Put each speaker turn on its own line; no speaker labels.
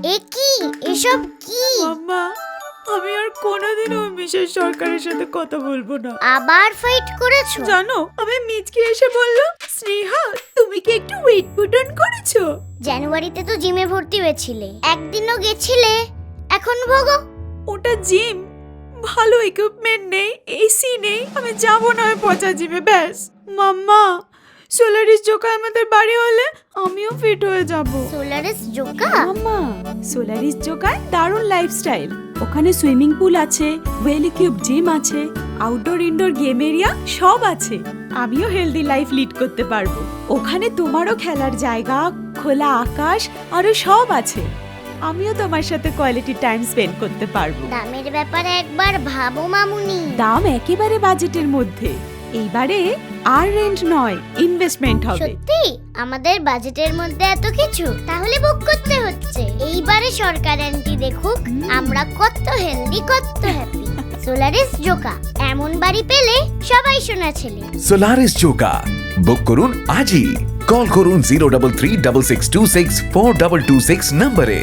এ কি? এসব কি?
মাম্মা, আমি আর কোনোদিনও মিসেস সরকারের সাথে কথা বলবো না।
আবার ফাইট করেছো?
জানো, আমি মিচকে এসে বললো, স্নেহা তুমি কি একটু ওয়েট পুট অন করেছো?
জানুয়ারিতে তো জিমে ভর্তি হয়েছিলে, একদিনও গেছিলে, এখন ভোগো।
ওটা জিম, ভালো ইকুইপমেন্ট নেই, এসি নেই, আমি যাবো না ওই পচা জিমে। ব্যাস মাম্মা, সোলারিস জোকা আমাদের বাড়ি হলে আমিও ফিট হয়ে যাব।
সোলারিস জোকা?
মাম্মা, সোলারিস জোকায় দারুণ লাইফস্টাইল। ওখানে সুইমিং পুল আছে, ওয়েল ইকুইপড জিম আছে, আউটডোর ইনডোর গেম এরিয়া সব আছে। আমিও হেলদি লাইফ লিড করতে পারবো। ওখানে তোমারও খেলার জায়গা, খোলা আকাশ আরো সব আছে। আমিও তোমার সাথে কোয়ালিটি টাইম স্পেন্ড করতে পারবো।
দামের ব্যাপারে একবার ভাবো মামুনি।
দাম একেবারে বাজেটের মধ্যে। এইবারে আর রেন্ট নয়, ইনভেস্টমেন্ট হবে।
সত্যি আমাদের বাজেটের মধ্যে এত কিছু? তাহলে বুক করতে হচ্ছে। এইবারে সরকার আন্টি দেখুক আমরা কত হেলদি, কত হ্যাপি। সোলারিস জোকা, এমন বাড়ি পেলে সবাই সোনা ছেলে।
সোলারিস জোকা বুক করুন আজই। কল করুন 03366264226 নম্বরে।